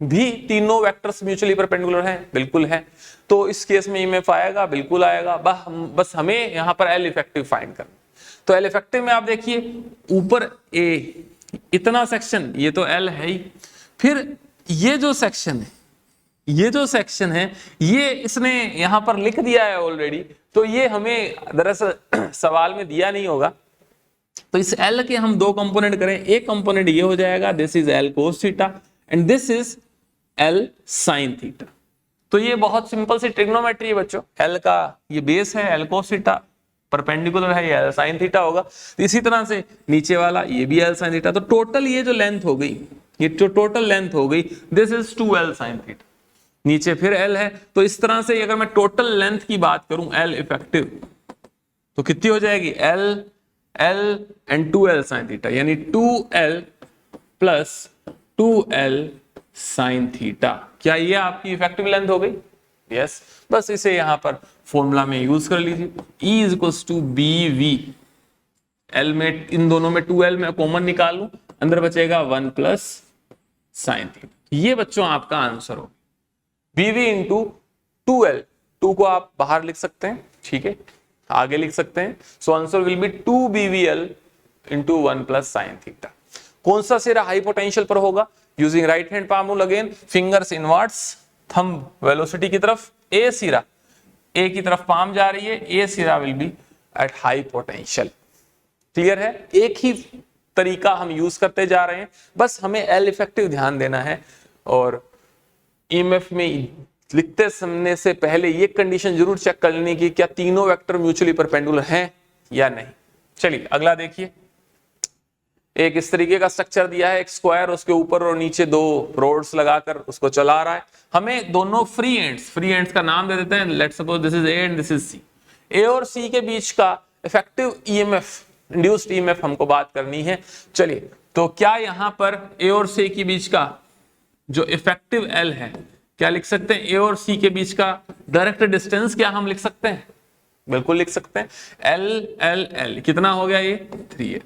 Speaker 1: भी तीनों वेक्टर्स म्यूचुअली परपेंडिकुलर हैं? बिल्कुल है। तो इस केस में ईएमएफ आएगा, बिल्कुल आएगा। बस हमें यहां पर एल इफेक्टिव फाइंड करना। तो एल इफेक्टिव में आप देखिए, ऊपर ए इतना सेक्शन, ये तो एल है ही, फिर ये जो सेक्शन है, ये जो सेक्शन है, ये इसने यहां पर लिख दिया है ऑलरेडी, तो ये हमें दरअसल सवाल में दिया नहीं होगा। तो इस एल के हम दो कंपोनेंट करें, एक कंपोनेंट ये हो जाएगा, this is L cos theta and this is L sine theta. तो ये बहुत सिंपल सी ट्रिग्नोमेट्री है बच्चों। एल का ये बेस है, एल कोस थीटा, परपेंडिकुलर है, ये एल साइन थीटा होगा। इसी तरह से नीचे वाला ये भी एल साइन थीटा। तो टोटल ये जो लेंथ हो गई, ये जो टोटल लेंथ हो गई, this is 2l sine theta. नीचे फिर एल है, तो इस तरह से अगर मैं टोटल लेंथ की बात करूं एल इफेक्टिव, तो कितनी हो जाएगी? L L and 2l sine theta, यानी 2l plus 2l sine theta. क्या ये आपकी इफेक्टिव लेंथ हो गई? यस। बस इसे यहां पर फॉर्मूला में यूज कर लीजिए, E is equals to B V, L में इन दोनों में 2l में कॉमन निकाल लूं, अंदर बचेगा 1 प्लस साइन थीटा। ये बच्चों आपका आंसर हो। bv इंटू 2l, 2 को आप बाहर लिख सकते हैं, ठीक है, आगे लिख सकते हैं। So answer will be 2bvl into 1 plus sine theta. कौन सा सिरा हाई पोटेंशियल पर होगा? Using right hand palm rule again, fingers inverts, thumb velocity की तरफ, ए सिरा, ए की तरफ पाम जा रही है, ए सिरा will be at high potential. Clear है? एक ही तरीका हम यूज करते जा रहे हैं, बस हमें एल इफेक्टिव ध्यान देना है। और ईएमएफ में लिखते समय से पहले ये कंडीशन जरूर चेक कर लेनी कि क्या तीनों वेक्टर म्यूचुअली परपेंडिकुलर हैं या नहीं। चलिए अगला देखिए, एक इस तरीके का स्ट्रक्चर दिया है, एक स्क्वायर, उसके ऊपर और नीचे दो रोड्स लगाकर उसको चला रहा है। हमें दोनों फ्री एंड्स का नाम दे देते हैं, let's suppose this is A and this is C. A और सी के बीच का इफेक्टिव ईएमएफ, इंड्यूस्ड ईएमएफ हमको बात करनी है। चलिए, तो क्या यहां पर ए और सी के बीच का जो इफेक्टिव एल है, क्या लिख सकते हैं? ए और सी के बीच का डायरेक्ट डिस्टेंस क्या हम लिख सकते हैं? बिल्कुल लिख सकते हैं। एल एल एल कितना हो गया? ये 3 है।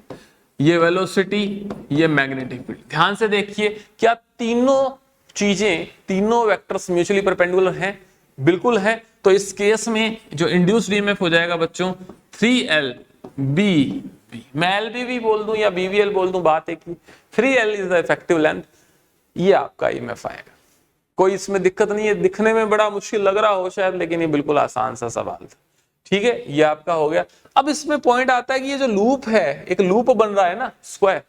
Speaker 1: ये वेलोसिटी, ये मैग्नेटिक फील्ड। ध्यान से देखिए, क्या तीनों चीजें, तीनों वेक्टर्स म्यूचुअली परपेंडिकुलर हैं? बिल्कुल है। तो इस केस में जो इंड्यूस्ड ईएमएफ हो जाएगा बच्चों 3l b, मैं LBV बोल दूं या BVL बोल दूं, बात एक ही। 3l is the effective length, ये आपका ईएमएफ आएगा। कोई इसमें दिक्कत नहीं है, दिखने में बड़ा मुश्किल लग रहा हो शायद, लेकिन ये बिल्कुल आसान सा सवाल था, ठीक है। ये आपका हो गया। अब इसमें पॉइंट आता है कि ये जो लूप है, एक लूप बन रहा है ना स्क्वायर,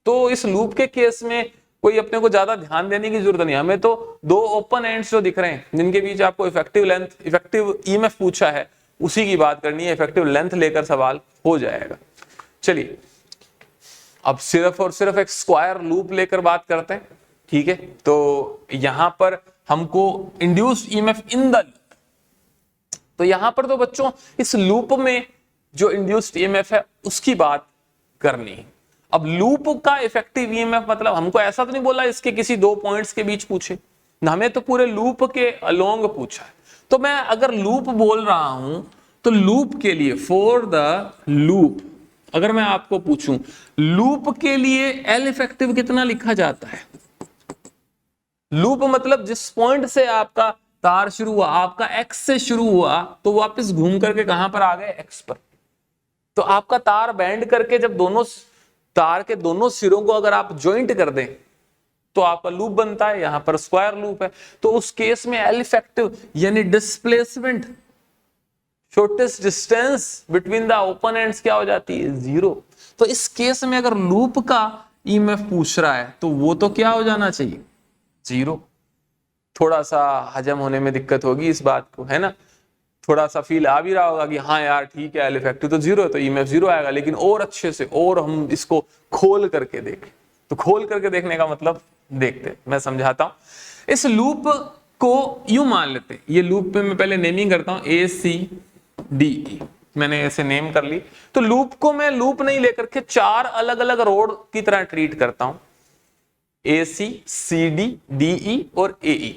Speaker 1: तो इस लूप के केस में कोई अपने को ज्यादा ध्यान देने की जरूरत नहीं। हमें तो दो ओपन एंड्स जो दिख रहे हैं जिनके बीच आपको इफेक्टिव लेंथ, इफेक्टिव ईएमएफ पूछा है, उसी की बात करनी है। इफेक्टिव लेंथ लेकर सवाल हो जाएगा। चलिए अब सिर्फ और सिर्फ एक स्क्वायर लूप लेकर बात करते हैं। ठीक है, तो यहां पर हमको induced EMF in the loop, तो यहां पर तो बच्चों इस लूप में जो इंड्यूस्ड ईएमएफ है उसकी बात करनी है। अब लूप का इफेक्टिव ईएमएफ मतलब हमको ऐसा तो नहीं बोला इसके किसी दो पॉइंट्स के बीच पूछे, हमें तो पूरे लूप के अलोंग पूछा है। तो मैं अगर लूप बोल रहा हूं तो लूप के लिए, फॉर द लूप, अगर मैं आपको पूछूं लूप के लिए एल इफेक्टिव कितना लिखा जाता है? लूप मतलब जिस पॉइंट से आपका तार शुरू हुआ, आपका एक्स से शुरू हुआ तो वापस घूम करके कहां पर आ गए? एक्स पर। तो आपका तार बैंड करके जब दोनों तार के दोनों सिरों को अगर आप ज्वाइंट कर दें तो आपका लूप बनता है, यहां पर स्क्वायर लूप है। तो उस केस में एल इफेक्टिव यानी displacement, shortest distance between the open ends क्या हो जाती है? 0। तो इस केस में अगर लूप का ईएमएफ पूछ रहा है तो वो तो क्या हो जाना चाहिए? 0। थोड़ा सा हजम होने में दिक्कत होगी इस बात को, है ना, थोड़ा सा फील आ भी रहा होगा कि हाँ यार ठीक है एल इफेक्टिव तो 0 है तो ईएमएफ 0 आएगा, लेकिन और अच्छे से और हम इसको खोल करके देखें। तो खोल करके देखने का मतलब देखते, मैं समझाता हूं। इस लूप को यूं मान लेते, ये लूप पे मैं पहले नेमिंग करता हूं, ACDE, मैंने ऐसे नेम कर ली। तो लूप को मैं लूप नहीं लेकर के 4 अलग अलग रोड की तरह ट्रीट करता हूं, AC, CD, DE और AE।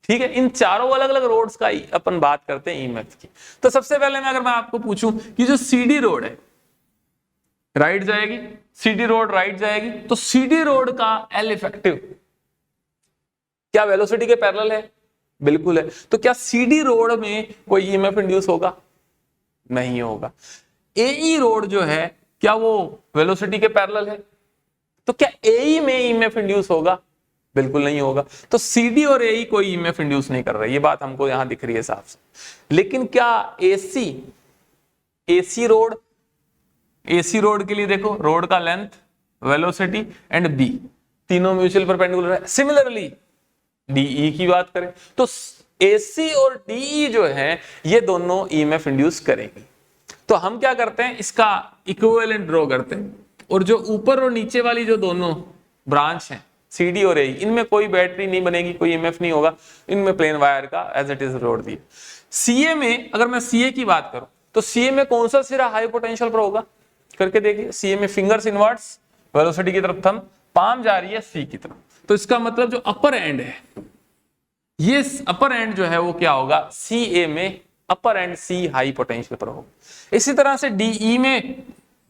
Speaker 1: ठीक है, इन चारों अलग अलग रोड्स का अपन बात करते हैं ईएमएफ की। तो सबसे पहले मैं अगर मैं आपको पूछूं कि जो CD रोड है राइट जाएगी, CD रोड राइट जाएगी, तो CD रोड का एल इफेक्टिव क्या वेलोसिटी के पैरेलल है? बिल्कुल है। तो क्या CD रोड में कोई ईएमएफ इंड्यूस होगा? नहीं होगा। AE रोड जो है क्या वो वेलोसिटी के पैरेलल है? तो क्या AE में ईएमएफ इंड्यूस होगा? बिल्कुल नहीं होगा। तो CD और AE कोई ईएमएफ इंड्यूस नहीं कर रहा, ये बात हमको यहां दिख रही है साफ से। लेकिन क्या AC रोड के लिए देखो, रोड का लेंथ, वेलोसिटी एंड B तीनों म्यूचुअल परपेंडिकुलर है। सिमिलरली DE की बात करें तो AC और DE जो है ये दोनों ईएमएफ इंड्यूस करेंगी। तो हम क्या करते हैं, इसका इक्विवेलेंट ड्रॉ करते हैं, और जो ऊपर और नीचे वाली जो दोनों ब्रांच हैं CD और AE, इनमें कोई बैटरी नहीं बनेगी, कोई ईएमएफ नहीं होगा, इनमें प्लेन वायर का एज इट इज रोड दिया। CA में अगर मैं CA की बात करूं तो CA में कौन सा सिरा हाई पोटेंशियल पर होगा? करके देखिए, CA में फिंगर्स इनवर्ट्स, वेलोसिटी की तरफ थंब, पाम जा रही है C की तरफ, तो इसका मतलब जो अपर एंड है, ये अपर एंड जो है वो क्या होगा? CA में अपर एंड C हाई पोटेंशियल पर होगा। इसी तरह से DE में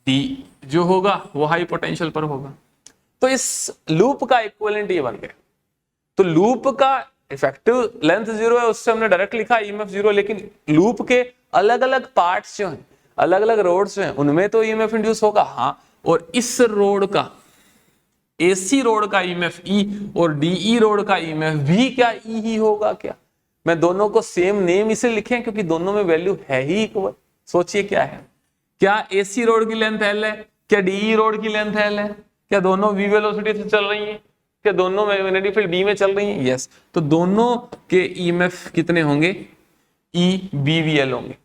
Speaker 1: D जो होगा वो हाई पोटेंशियल पर होगा। तो इस लूप का इक्विवेलेंट ये बन गया। तो लूप का इफेक्टिव लेंथ 0 है, उससे हमने डायरेक्ट लिखा ईएमएफ 0, लेकिन लूप के अलग अलग पार्ट्स जो हैं, अलग अलग रोड्स हैं, उनमें तो ईएमएफ इंड्यूस होगा। हाँ, और इस रोड का, AC रोड का ईएमएफ E और DE रोड का ईएमएफ भी क्या E ही होगा क्या? मैं दोनों को सेम नेम इसलिए लिखे हैं क्योंकि दोनों में वैल्यू है ही इक्वल। सोचिए क्या है, क्या AC रोड की लेंथ L है? क्या DE रोड की लेंथ L है? क्या दोनों V वेलोसिटी से चल रही हैं? क्या दोनों मैग्नेटिक फील्ड B में चल रही हैं? यस। तो दोनों के ईएमएफ कितने होंगे? EBVL होंगे।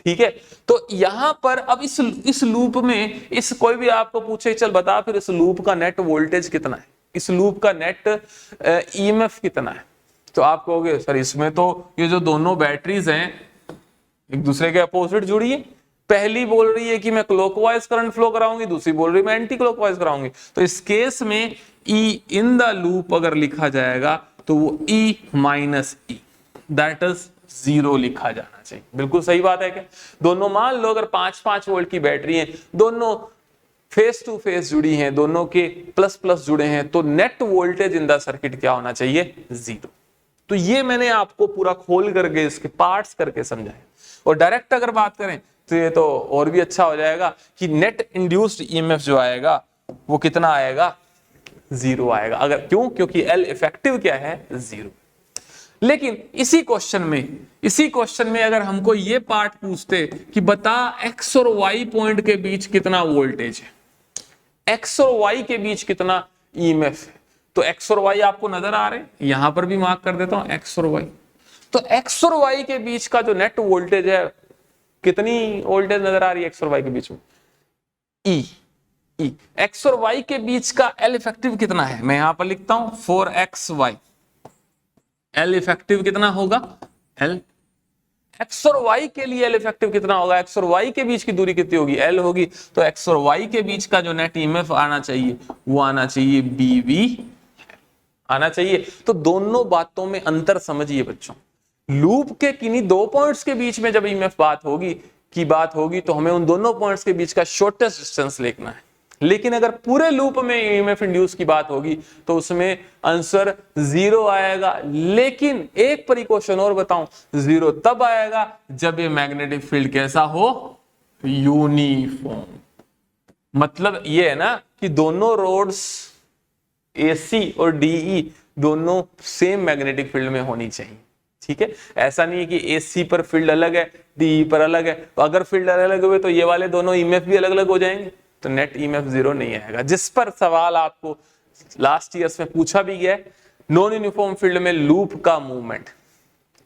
Speaker 1: ठीक है, तो यहां पर अब इस लूप में इस कोई भी आपको पूछे चल बता फिर इस लूप का नेट वोल्टेज कितना है, इस लूप का नेट ईएमएफ कितना है, तो आप कहोगे सर इसमें तो ये जो दोनों बैटरीज हैं एक दूसरे के अपोजिट जुड़ी है, पहली बोल रही है कि मैं क्लॉकवाइज करंट फ्लो कराऊंगी, दूसरी बोल रही है मैं एंटी क्लॉकवाइज कराऊंगी। तो इस केस में E इन द लूप अगर लिखा जाएगा तो वो E minus E that is 0 लिखा जाना चाहिए। बिल्कुल सही बात है क्या? दोनों मान लो अगर 5-5 वोल्ट की बैटरी है, दोनों फेस टू फेस जुड़ी हैं, दोनों के प्लस प्लस जुड़े हैं, तो net voltage in the circuit क्या होना चाहिए? 0। तो ये मैंने आपको पूरा खोल करके इसके पार्ट्स करके समझाया। और डायरेक्ट अगर बात करें तो ये तो और भी अच्छा हो जाएगा कि नेट इंड्यूस्ड ईएमएफ जो आएगा वो कितना आएगा? 0 आएगा। अगर क्यों? क्योंकि L इफेक्टिव क्या है? 0। लेकिन इसी क्वेश्चन में अगर हमको ये पार्ट पूछते कि बता X और Y पॉइंट के बीच कितना वोल्टेज है, X और Y के बीच कितना ईएमएफ है, तो X और Y आपको नजर आ रहे हैं, यहां पर भी मार्क कर देता हूं X और Y। तो X और Y के बीच का जो नेट वोल्टेज है, कितनी वोल्टेज नजर आ रही है X और Y के बीच में? E। ई। एक्स और वाई के बीच का एल इफेक्टिव कितना है, मैं यहां पर लिखता हूं 4xy। एल इफेक्टिव कितना होगा, एल। एक्स और वाई के लिए एल इफेक्टिव कितना होगा, एक्स और वाई के बीच की दूरी कितनी होगी, एल होगी। तो एक्स और वाई के बीच का जो नेट ईएमएफ आना चाहिए वो आना चाहिए बीवी आना चाहिए। तो दोनों बातों में अंतर समझिए बच्चों। लूप के किन्हीं दो पॉइंट्स के बीच में जब ईएमएफ बात होगी तो हमें उन दोनों पॉइंट्स के बीच का शॉर्टेस्ट डिस्टेंस लिखना है। लेकिन अगर पूरे लूप में ईएमएफ इंड्यूस की बात होगी तो उसमें आंसर 0 आएगा। लेकिन एक प्रिकॉशन और बताऊं, 0 तब आएगा जब ये मैग्नेटिक फील्ड कैसा हो, यूनिफॉर्म। मतलब ये है ना कि दोनों रोड्स AC और DE दोनों सेम मैग्नेटिक फील्ड में होनी चाहिए। ठीक है, ऐसा नहीं है कि AC पर फील्ड अलग है, DE पर अलग है। तो अगर फील्ड अलग हुए तो ये वाले दोनों ईएमएफ भी अलग अलग हो जाएंगे, तो नेट ईएमएफ 0 नहीं आएगा। जिस पर सवाल आपको लास्ट ईयर्स में पूछा भी गया है, नॉन यूनिफॉर्म फील्ड में लूप का मूवमेंट।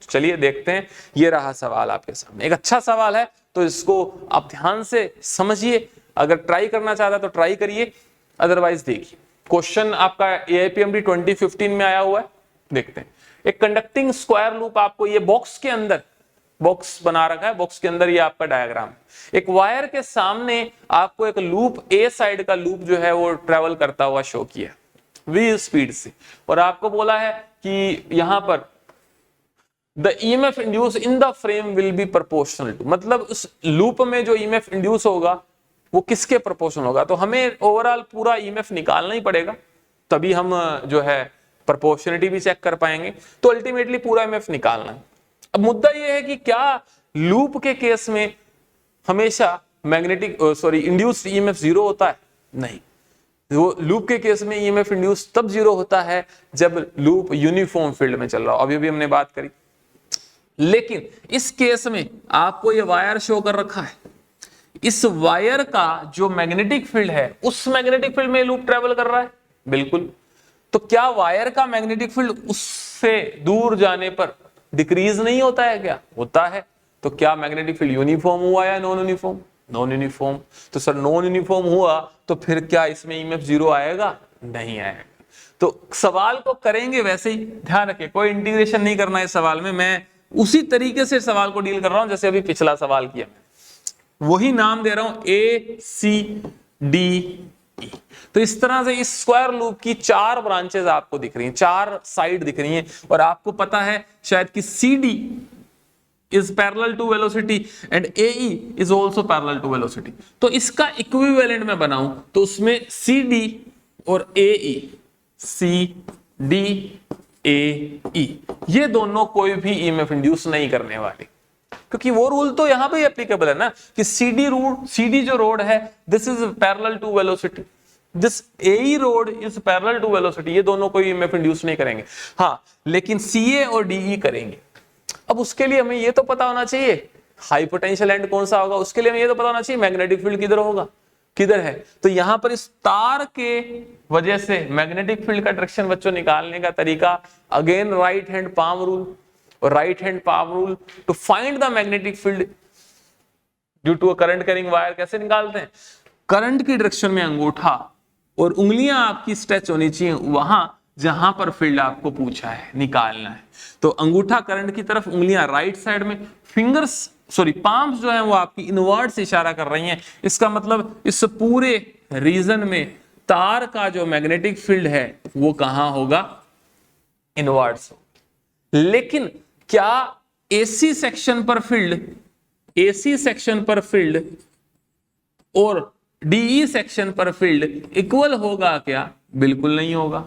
Speaker 1: चलिए देखते हैं, ये रहा सवाल आपके सामने। एक अच्छा सवाल है तो इसको आप ध्यान से समझिए। अगर ट्राई करना चाहता है तो ट्राई करिए, अदरवाइज देखिए। क्वेश्चन आपका AIPMD 2015 में आया हुआ है, देखते हैं। एक कंडक्टिंग स्क्वायर लूप आपको ये बॉक्स के अंदर, बॉक्स बना रखा है, बॉक्स के अंदर ये आपका डायग्राम। एक वायर के सामने आपको एक लूप, ए साइड का लूप जो है वो ट्रेवल करता हुआ शो किया v स्पीड से, और आपको बोला है कि यहां पर the EMF induce in the frame will be proportional to, मतलब उस लूप में जो EMF इंड्यूस होगा वो किसके प्रोपोर्शनल होगा। तो हमें ओवरऑल पूरा EMF निकालना ही पड़ेगा, तभी हम जो है प्रोपोर्शनलिटी भी चेक कर पाएंगे। तो अल्टीमेटली पूरा EMF निकालना है। अब मुद्दा यह है कि क्या लूप के केस में हमेशा इंड्यूस्ड EMF 0 होता है? नहीं। वो लूप के केस में EMF इंड्यूस तब 0 होता है जब लूप यूनिफॉर्म फील्ड में चल रहा हो, अभी भी हमने बात करी। लेकिन इस केस में आपको ये वायर शो कर रखा है, इस वायर का जो मैग्नेटिक फील्ड है उस मैग्नेटिक फील्ड में लूप ट्रेवल कर रहा है, बिल्कुल। तो क्या वायर का मैग्नेटिक फील्ड उससे दूर जाने पर डिक्रीज नहीं होता है? क्या होता है। तो क्या मैग्नेटिक फील्ड यूनिफॉर्म हुआ या नॉन यूनिफॉर्म? Non uniform. तो सर नॉन यूनिफॉर्म हुआ तो फिर क्या इसमें EMF 0 आएगा? नहीं आएगा। तो सवाल को करेंगे वैसे ही, ध्यान रखिए कोई इंटीग्रेशन नहीं करना है इस सवाल में। मैं उसी तरीके से सवाल को डील कर रहा हूं जैसे अभी पिछला सवाल किया, वही नाम दे रहा हूं ACDE। तो इस तरह से इस स्क्वायर लूप की 4 ब्रांचेस आपको दिख रही हैं, 4 साइड दिख रही हैं, और आपको पता है शायद कि CD is parallel to velocity and AE is also parallel to velocity। तो इसका इक्विवेलेंट में बनाऊं तो उसमें CD और AE, CDAE ये दोनों कोई भी EMF इंड्यूस नहीं करने वाले, क्योंकि वो रूल तो यहां पे एप्लीकेबल है ना कि CD जो रोड है this is parallel to velocity, this AE rod is parallel to velocity. ये दोनों कोई EMF इंड्यूस नहीं करेंगे, हाँ, लेकिन CA और DE करेंगे। अब उसके लिए हमें ये तो पता होना चाहिए हाई पोटेंशियल एंड कौन सा होगा, उसके लिए हमें ये तो पता होना चाहिए मैग्नेटिक फील्ड किधर होगा, किधर है। तो यहां पर इस तार के वजह से मैग्नेटिक फील्ड का डायरेक्शन बच्चों निकालने का तरीका again right hand palm rule, और right hand palm rule to find the magnetic field due to a current carrying wire कैसे निकालते हैं? करंट की डायरेक्शन में अंगूठा और उंगलियां आपकी स्ट्रेच होनी चाहिए वहां जहां पर फील्ड आपको पूछा है निकालना है। तो अंगूठा करंट की तरफ, उंगलियां राइट साइड में, पाम्स जो है वो आपकी इनवर्ड से इशारा कर रही हैं। इसका मतलब इस पूरे रीजन में तार का जो मैग्नेटिक फील्ड है वो कहां होगा? इनवर्ड से। लेकिन क्या AC सेक्शन पर फील्ड और DE सेक्शन पर फील्ड इक्वल होगा क्या? बिल्कुल नहीं होगा।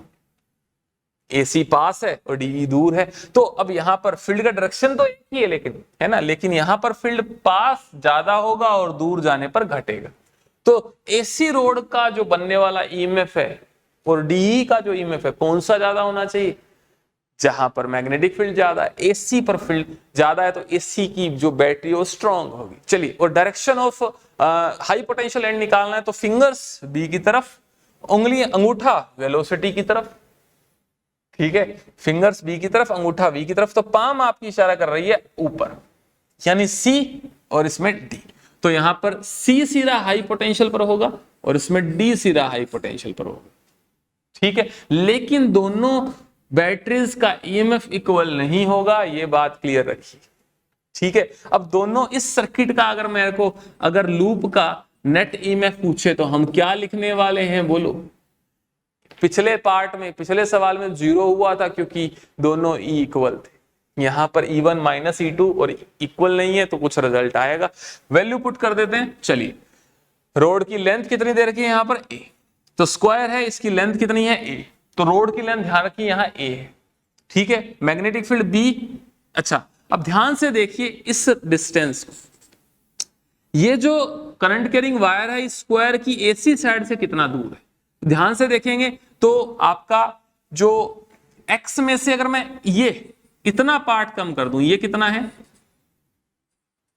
Speaker 1: AC पास है और DE दूर है। तो अब यहां पर फील्ड का डायरेक्शन तो एक ही है, लेकिन है ना, लेकिन यहां पर फील्ड पास ज्यादा होगा और दूर जाने पर घटेगा। तो AC रोड का जो बनने वाला EMF है और DE का जो EMF है कौन सा ज्यादा होना चाहिए? जहां पर मैग्नेटिक फील्ड ज्यादा है। AC पर फील्ड ज्यादा है तो AC की जो बैटरी वो स्ट्रांग होगी। चलिए, और direction of high potential and निकालना है तो फिंगर्स B की तरफ, उंगलियां, अंगूठा वेलोसिटी की तरफ, ठीक है, फिंगर्स B की तरफ, अंगूठा V की तरफ। तो पाम आपकी इशारा कर रही है ऊपर, यानी C और इसमें D। तो यहां पर C सीधा हाई पोटेंशियल पर होगा और इसमें D सीधा हाई पोटेंशियल पर होगा, ठीक है। लेकिन दोनों बैटरीज का ईएमएफ इक्वल नहीं होगा, ये बात क्लियर रखिए, ठीक है। अब दोनों इस सर्किट का अगर मेरे को अगर लूप का नेट ईएमएफ पूछे तो हम क्या लिखने वाले हैं बोलो। पिछले पार्ट में, पिछले सवाल में 0 हुआ था क्योंकि दोनों E इक्वल थे, यहां पर E1 माइनस E2 और इक्वल नहीं है तो कुछ रिजल्ट आएगा। वैल्यू पुट कर देते हैं। चलिए, रोड की लेंथ कितनी दे रखी है यहां पर A, तो स्क्वायर है, इसकी लेंथ कितनी है A, तो रोड की लेंथ ध्यान रखिए यहां A है, ठीक है। Magnetic field B। अच्छा, अब ध्यान से देखिए इस डिस्टेंस को, ये जो करंट कैरिंग वायर है इस स्क्वायर की AC साइड से कितना दूर है, ध्यान से देखेंगे तो आपका जो X में से अगर मैं ये इतना पार्ट कम कर दूं, ये कितना है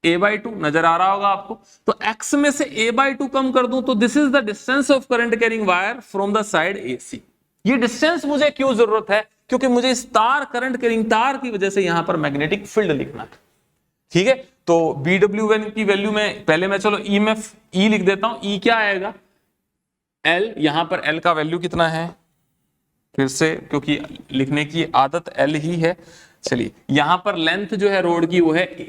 Speaker 1: A/2, नजर आ रहा होगा आपको, तो X में से A/2 कम कर दूं तो this is the distance of current carrying wire from the side AC। ये डिस्टेंस मुझे क्यों जरूरत है, क्योंकि मुझे इस तार, करंट कैरिंग तार की वजह से यहां पर मैग्नेटिक फील्ड लिखना है, ठीक है। तो BW1 की वैल्यू में पहले मैं चलो EMF E लिख देता हूं। E क्या आएगा L, यहां पर L का वैल्यू कितना है, फिर से क्योंकि लिखने की आदत L ही है। चलिए, यहां पर लेंथ जो है रोड की वो है A,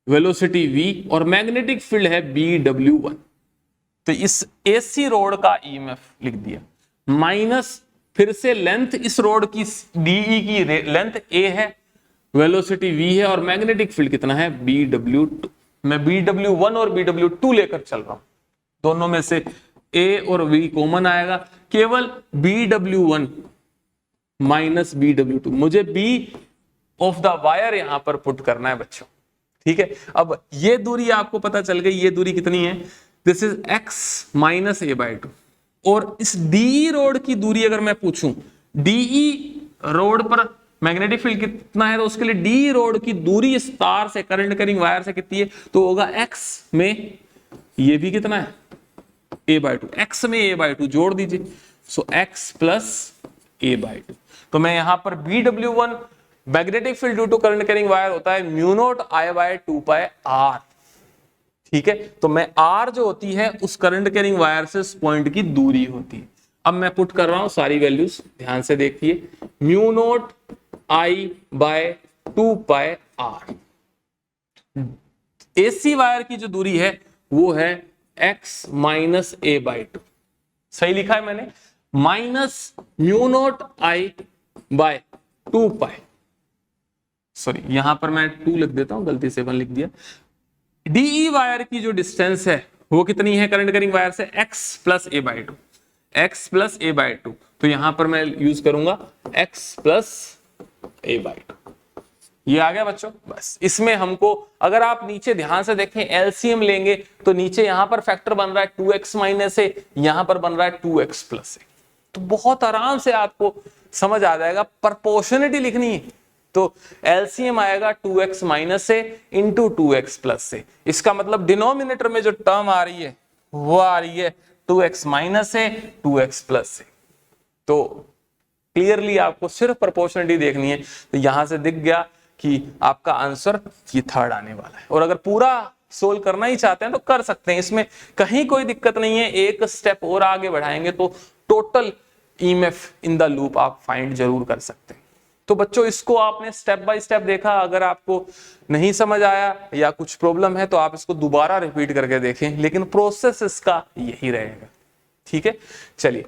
Speaker 1: वेलोसिटी V और मैग्नेटिक फील्ड है BW1। तो इस AC रोड का EMF लिख दिया, माइनस फिर से लेंथ इस रोड की DE की लेंथ A है, वेलोसिटी V है और मैग्नेटिक फील्ड कितना है BW2। मैं BW1 और BW2 लेकर चल रहा हूं, दोनों में से A और V कॉमन आएगा, केवल BW1 माइनस BW2, मुझे B ऑफ द वायर यहां पर पुट करना है बच्चों, ठीक है। अब ये दूरी आपको पता चल गई, ये दूरी कितनी है, this is X minus A/2। और इस DE रोड की दूरी अगर मैं पूछूं, DE रोड पर मैग्नेटिक फील्ड कितना है, तो उसके लिए DE रोड की दूरी इस तार से, करंट कैरिंग वायर से कितनी है, तो होगा X में ये भी कितना है A/2, X में A/2 जोड़ दीजिए, सो X प्लस A/2। तो मैं यहां पर BW1 magnetic field due to current carrying wire होता है म्यू नॉट I/2πr, ठीक है। तो मैं R जो होती है उस करंट कैरिंग वायर से इस पॉइंट की दूरी होती है। अब मैं पुट कर रहा हूं सारी वैल्यूज, ध्यान से देखिए, mu naught I/2πr। AC wire की जो दूरी है वो है X माइनस A/2, सही लिखा है मैंने, minus mu naught I/2π, sorry यहां पर मैं 2 लिख देता हूं, गलती से 1 लिख दिया। DE वायर की जो डिस्टेंस है वो कितनी है करंट कैरिंग वायर से, X plus A/2, X plus A/2। तो यहां पर मैं यूज करूंगा X प्लस A/2, ये आ गया बच्चों। बस इसमें हमको, अगर आप नीचे ध्यान से देखें LCM लेंगे तो नीचे यहां पर फैक्टर बन रहा है 2x माइनस A, यहां पर बन रहा है 2x प्लस A, तो बहुत आराम से आपको समझ आ जाएगा। प्रोपोर्शनलिटी लिखनी है तो LCM आएगा 2x minus A into 2x plus A, इसका मतलब डिनोमिनेटर में जो टर्म आ रही है वो आ रही है 2x minus A 2x plus A। तो क्लियरली आपको सिर्फ प्रोपोर्शनलिटी देखनी है, तो यहां से दिख गया कि आपका आंसर ये थर्ड आने वाला है। और अगर पूरा सोल्व करना ही चाहते हैं तो कर सकते हैं, इसमें कहीं कोई दिक्कत नहीं है। एक स्टेप और आगे बढ़ाएंगे तो total EMF in the loop आप फाइंड जरूर कर सकते हैं। तो बच्चों इसको आपने स्टेप बाय स्टेप देखा, अगर आपको नहीं समझ आया या कुछ प्रॉब्लम है तो आप इसको दोबारा रिपीट करके देखें, लेकिन प्रोसेस इसका यही रहेगा, ठीक है। चलिए